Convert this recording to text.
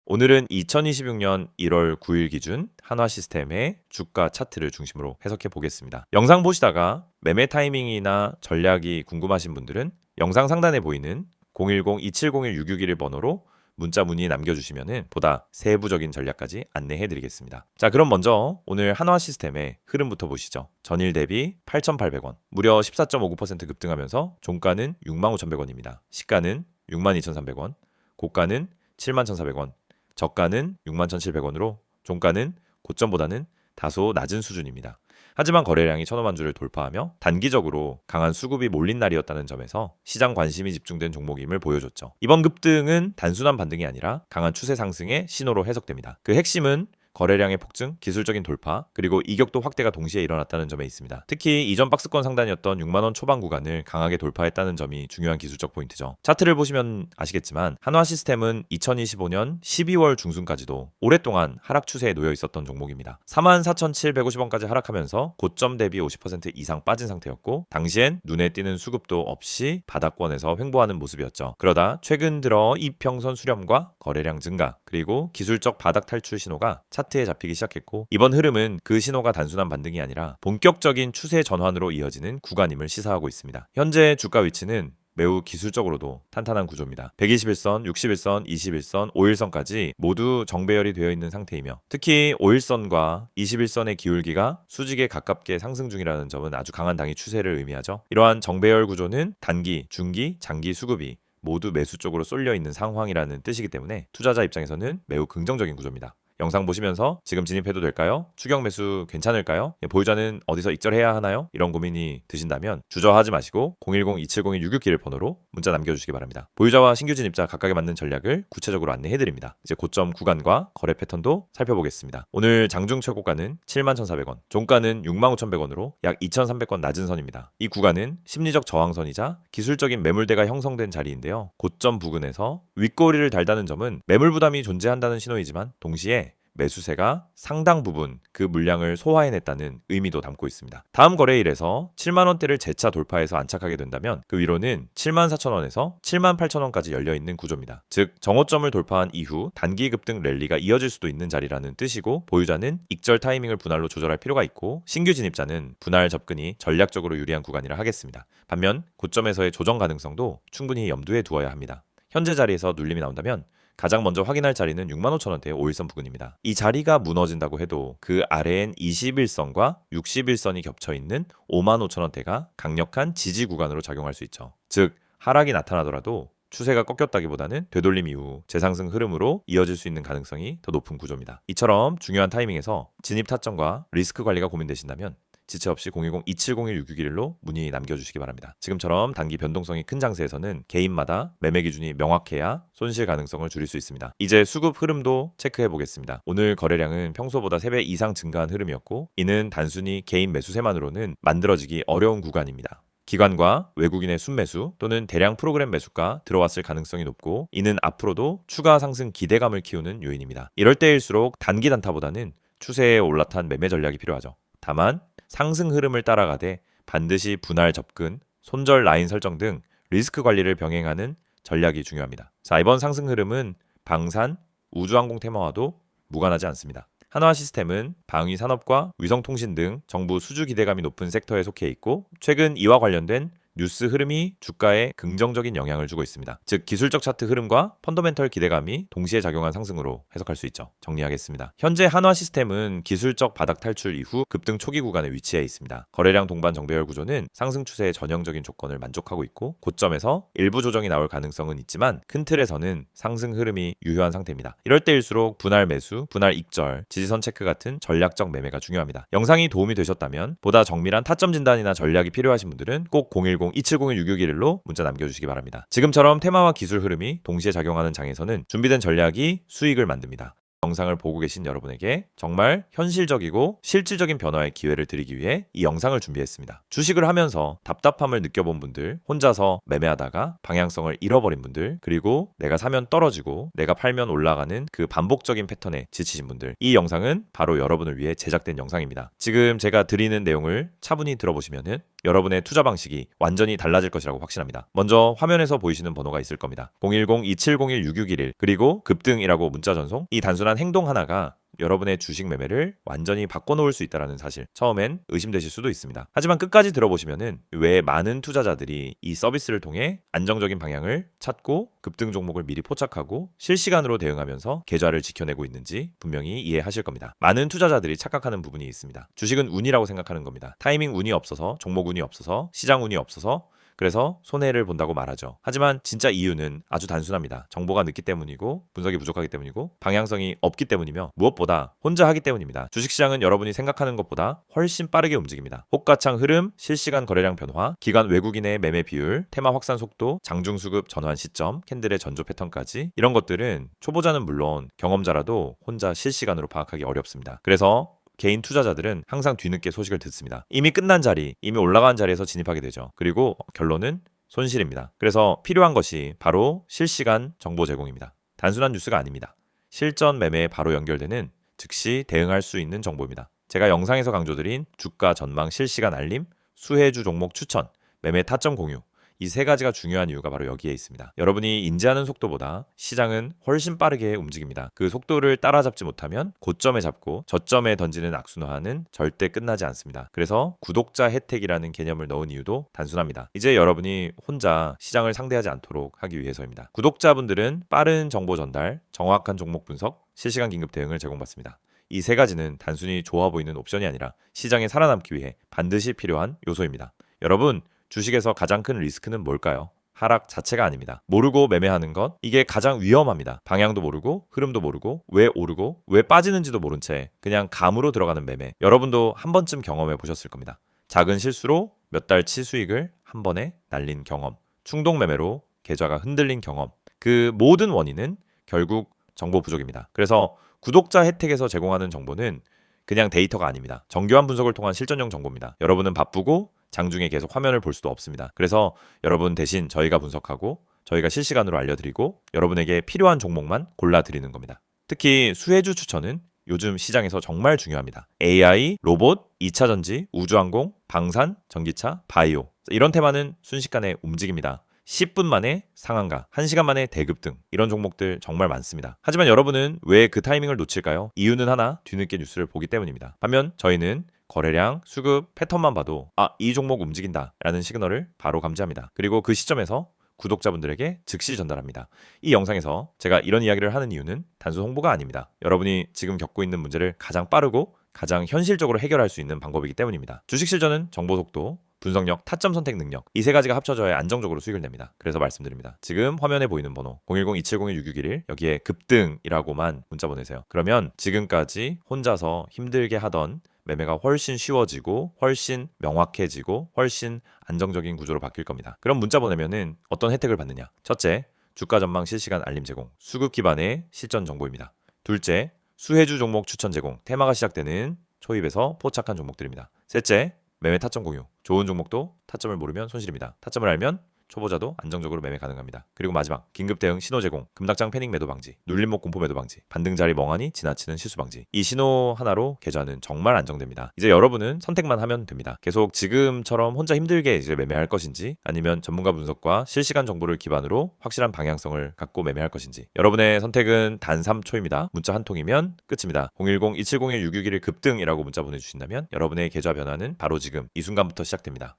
오늘은 2026년 1월 9일 기준 한화시스템의 주가 차트를 중심으로 해석해 보겠습니다. 영상 보시다가 매매 타이밍이나 전략이 궁금하신 분들은 영상 상단에 보이는 010-2701-661 번호로 문자 문의 남겨주시면 보다 세부적인 전략까지 안내해 드리겠습니다. 자, 그럼 먼저 오늘 한화시스템의 흐름부터 보시죠. 전일 대비 8,800원, 무려 14.59% 급등하면서 종가는 65,100원입니다. 시가는 62,300원, 고가는 71,400원, 저가는 61,700원으로 종가는 고점보다는 다소 낮은 수준입니다. 하지만 거래량이 1,000만 주를 돌파하며 단기적으로 강한 수급이 몰린 날이었다는 점에서 시장 관심이 집중된 종목임을 보여줬죠. 이번 급등은 단순한 반등이 아니라 강한 추세 상승의 신호로 해석됩니다. 그 핵심은 거래량의 폭증, 기술적인 돌파, 그리고 이격도 확대가 동시에 일어났다는 점에 있습니다. 특히 이전 박스권 상단이었던 6만원 초반 구간을 강하게 돌파했다는 점이 중요한 기술적 포인트죠. 차트를 보시면 아시겠지만 한화시스템은 2025년 12월 중순까지도 오랫동안 하락 추세에 놓여 있었던 종목입니다. 44,750원까지 하락하면서 고점 대비 50% 이상 빠진 상태였고, 당시엔 눈에 띄는 수급도 없이 바닥권에서 횡보하는 모습이었죠. 그러다 최근 들어 이평선 수렴과 거래량 증가, 그리고 기술적 바닥 탈출 신호가 차트에 잡히기 시작했고, 이번 흐름은 그 신호가 단순한 반등이 아니라 본격적인 추세 전환으로 이어지는 구간임을 시사하고 있습니다. 현재 주가 위치는 매우 기술적으로도 탄탄한 구조입니다. 121선, 61선, 21선, 5일선까지 모두 정배열이 되어 있는 상태이며, 특히 5일선과 21선의 기울기가 수직에 가깝게 상승 중이라는 점은 아주 강한 당기 추세를 의미하죠. 이러한 정배열 구조는 단기, 중기, 장기 수급이 모두 매수 쪽으로 쏠려 있는 상황이라는 뜻이기 때문에 투자자 입장에서는 매우 긍정적인 구조입니다. 영상 보시면서 지금 진입해도 될까요? 추격 매수 괜찮을까요? 보유자는 어디서 익절해야 하나요? 이런 고민이 드신다면 주저하지 마시고 010-2701-661 번호로 문자 남겨주시기 바랍니다. 보유자와 신규 진입자 각각에 맞는 전략을 구체적으로 안내해드립니다. 이제 고점 구간과 거래 패턴도 살펴보겠습니다. 오늘 장중 최고가는 71,400원, 종가는 65,100원으로 약 2,300원 낮은 선입니다. 이 구간은 심리적 저항선이자 기술적인 매물대가 형성된 자리인데요. 고점 부근에서 윗꼬리를 달다는 점은 매물 부담이 존재한다는 신호이지만 동시에 매수세가 상당 부분 그 물량을 소화해냈다는 의미도 담고 있습니다. 다음 거래일에서 7만원대를 재차 돌파해서 안착하게 된다면 그 위로는 74,000원에서 78,000원까지 열려있는 구조입니다. 즉 정오점을 돌파한 이후 단기 급등 랠리가 이어질 수도 있는 자리라는 뜻이고, 보유자는 익절 타이밍을 분할로 조절할 필요가 있고, 신규 진입자는 분할 접근이 전략적으로 유리한 구간이라 하겠습니다. 반면 고점에서의 조정 가능성도 충분히 염두에 두어야 합니다. 현재 자리에서 눌림이 나온다면 가장 먼저 확인할 자리는 65,000원대의 5일선 부근입니다. 이 자리가 무너진다고 해도 그 아래엔 21선과 61선이 겹쳐있는 55,000원대가 강력한 지지 구간으로 작용할 수 있죠. 즉 하락이 나타나더라도 추세가 꺾였다기보다는 되돌림 이후 재상승 흐름으로 이어질 수 있는 가능성이 더 높은 구조입니다. 이처럼 중요한 타이밍에서 진입 타점과 리스크 관리가 고민되신다면 지체 없이 010-2701-661로 문의 남겨주시기 바랍니다. 지금처럼 단기 변동성이 큰 장세에서는 개인마다 매매 기준이 명확해야 손실 가능성을 줄일 수 있습니다. 이제 수급 흐름도 체크해 보겠습니다. 오늘 거래량은 평소보다 3배 이상 증가한 흐름이었고, 이는 단순히 개인 매수세만으로는 만들어지기 어려운 구간입니다. 기관과 외국인의 순매수 또는 대량 프로그램 매수가 들어왔을 가능성이 높고, 이는 앞으로도 추가 상승 기대감을 키우는 요인입니다. 이럴 때일수록 단기 단타보다는 추세에 올라탄 매매 전략이 필요하죠. 다만 상승 흐름을 따라가되 반드시 분할 접근, 손절 라인 설정 등 리스크 관리를 병행하는 전략이 중요합니다. 자, 이번 상승 흐름은 방산, 우주항공 테마와도 무관하지 않습니다. 한화시스템은 방위 산업과 위성통신 등 정부 수주 기대감이 높은 섹터에 속해 있고, 최근 이와 관련된 뉴스 흐름이 주가에 긍정적인 영향을 주고 있습니다. 즉 기술적 차트 흐름과 펀더멘털 기대감이 동시에 작용한 상승으로 해석할 수 있죠. 정리하겠습니다. 현재 한화시스템은 기술적 바닥 탈출 이후 급등 초기 구간에 위치해 있습니다. 거래량 동반 정배열 구조는 상승 추세의 전형적인 조건을 만족하고 있고, 고점에서 일부 조정이 나올 가능성은 있지만 큰 틀에서는 상승 흐름이 유효한 상태입니다. 이럴 때일수록 분할 매수, 분할 익절, 지지선 체크 같은 전략적 매매가 중요합니다. 영상이 도움이 되셨다면 보다 정밀한 타점 진단이나 전략이 필요하신 분들은 꼭 010-2701-661로 문자 남겨주시기 바랍니다. 지금처럼 테마와 기술 흐름이 동시에 작용하는 장에서는 준비된 전략이 수익을 만듭니다. 영상을 보고 계신 여러분에게 정말 현실적이고 실질적인 변화의 기회를 드리기 위해 이 영상을 준비했습니다. 주식을 하면서 답답함을 느껴본 분들, 혼자서 매매하다가 방향성을 잃어버린 분들, 그리고 내가 사면 떨어지고 내가 팔면 올라가는 그 반복적인 패턴에 지치신 분들, 이 영상은 바로 여러분을 위해 제작된 영상입니다. 지금 제가 드리는 내용을 차분히 들어보시면은 여러분의 투자 방식이 완전히 달라질 것이라고 확신합니다. 먼저 화면에서 보이시는 번호가 있을 겁니다. 010-2701-6611 그리고 급등이라고 문자 전송. 이 단순한 행동 하나가 여러분의 주식 매매를 완전히 바꿔놓을 수 있다는 사실, 처음엔 의심되실 수도 있습니다. 하지만 끝까지 들어보시면은 왜 많은 투자자들이 이 서비스를 통해 안정적인 방향을 찾고 급등 종목을 미리 포착하고 실시간으로 대응하면서 계좌를 지켜내고 있는지 분명히 이해하실 겁니다. 많은 투자자들이 착각하는 부분이 있습니다. 주식은 운이라고 생각하는 겁니다. 타이밍 운이 없어서, 종목 운이 없어서, 시장 운이 없어서 그래서 손해를 본다고 말하죠. 하지만 진짜 이유는 아주 단순합니다. 정보가 늦기 때문이고 분석이 부족하기 때문이고 방향성이 없기 때문이며 무엇보다 혼자 하기 때문입니다. 주식시장은 여러분이 생각하는 것보다 훨씬 빠르게 움직입니다. 호가창 흐름, 실시간 거래량 변화, 기관 외국인의 매매 비율, 테마 확산 속도, 장중 수급 전환 시점, 캔들의 전조 패턴까지 이런 것들은 초보자는 물론 경험자라도 혼자 실시간으로 파악하기 어렵습니다. 그래서 개인 투자자들은 항상 뒤늦게 소식을 듣습니다. 이미 끝난 자리, 이미 올라간 자리에서 진입하게 되죠. 그리고 결론은 손실입니다. 그래서 필요한 것이 바로 실시간 정보 제공입니다. 단순한 뉴스가 아닙니다. 실전 매매에 바로 연결되는 즉시 대응할 수 있는 정보입니다. 제가 영상에서 강조드린 주가 전망 실시간 알림, 수혜주 종목 추천, 매매 타점 공유, 이 세 가지가 중요한 이유가 바로 여기에 있습니다. 여러분이 인지하는 속도보다 시장은 훨씬 빠르게 움직입니다. 그 속도를 따라잡지 못하면 고점에 잡고 저점에 던지는 악순환은 절대 끝나지 않습니다. 그래서 구독자 혜택이라는 개념을 넣은 이유도 단순합니다. 이제 여러분이 혼자 시장을 상대하지 않도록 하기 위해서입니다. 구독자분들은 빠른 정보 전달, 정확한 종목 분석, 실시간 긴급 대응을 제공받습니다. 이 세 가지는 단순히 좋아 보이는 옵션이 아니라 시장에 살아남기 위해 반드시 필요한 요소입니다. 여러분, 주식에서 가장 큰 리스크는 뭘까요? 하락 자체가 아닙니다. 모르고 매매하는 것, 이게 가장 위험합니다. 방향도 모르고 흐름도 모르고 왜 오르고 왜 빠지는지도 모른 채 그냥 감으로 들어가는 매매. 여러분도 한 번쯤 경험해 보셨을 겁니다. 작은 실수로 몇 달치 수익을 한 번에 날린 경험, 충동 매매로 계좌가 흔들린 경험. 그 모든 원인은 결국 정보 부족입니다. 그래서 구독자 혜택에서 제공하는 정보는 그냥 데이터가 아닙니다. 정교한 분석을 통한 실전형 정보입니다. 여러분은 바쁘고 장중에 계속 화면을 볼 수도 없습니다. 그래서 여러분 대신 저희가 분석하고 저희가 실시간으로 알려드리고 여러분에게 필요한 종목만 골라드리는 겁니다. 특히 수혜주 추천은 요즘 시장에서 정말 중요합니다. AI, 로봇, 2차전지, 우주항공, 방산, 전기차, 바이오 이런 테마는 순식간에 움직입니다. 10분 만에 상한가, 1시간 만에 대급등 이런 종목들 정말 많습니다. 하지만 여러분은 왜 그 타이밍을 놓칠까요? 이유는 하나, 뒤늦게 뉴스를 보기 때문입니다. 반면 저희는 거래량, 수급, 패턴만 봐도 이 종목 움직인다 라는 시그널을 바로 감지합니다. 그리고 그 시점에서 구독자분들에게 즉시 전달합니다. 이 영상에서 제가 이런 이야기를 하는 이유는 단순 홍보가 아닙니다. 여러분이 지금 겪고 있는 문제를 가장 빠르고 가장 현실적으로 해결할 수 있는 방법이기 때문입니다. 주식 실전은 정보 속도, 분석력, 타점 선택 능력 이 세 가지가 합쳐져야 안정적으로 수익을 냅니다. 그래서 말씀드립니다. 지금 화면에 보이는 번호 010-2701-6611 여기에 급등이라고만 문자 보내세요. 그러면 지금까지 혼자서 힘들게 하던 매매가 훨씬 쉬워지고 훨씬 명확해지고 훨씬 안정적인 구조로 바뀔 겁니다. 그럼 문자 보내면은 어떤 혜택을 받느냐? 첫째, 주가 전망 실시간 알림 제공, 수급 기반의 실전 정보입니다. 둘째, 수혜주 종목 추천 제공, 테마가 시작되는 초입에서 포착한 종목들입니다. 셋째, 매매 타점 공유, 좋은 종목도 타점을 모르면 손실입니다. 타점을 알면 초보자도 안정적으로 매매 가능합니다. 그리고 마지막, 긴급 대응 신호 제공, 금닥장 패닉 매도 방지, 눌림목 공포 매도 방지, 반등 자리 멍하니 지나치는 실수 방지. 이 신호 하나로 계좌는 정말 안정됩니다. 이제 여러분은 선택만 하면 됩니다. 계속 지금처럼 혼자 힘들게 이제 매매할 것인지 아니면 전문가 분석과 실시간 정보를 기반으로 확실한 방향성을 갖고 매매할 것인지. 여러분의 선택은 단 3초입니다. 문자 한 통이면 끝입니다. 010-2701-6611 급등이라고 문자 보내주신다면 여러분의 계좌 변화는 바로 지금 이 순간부터 시작됩니다.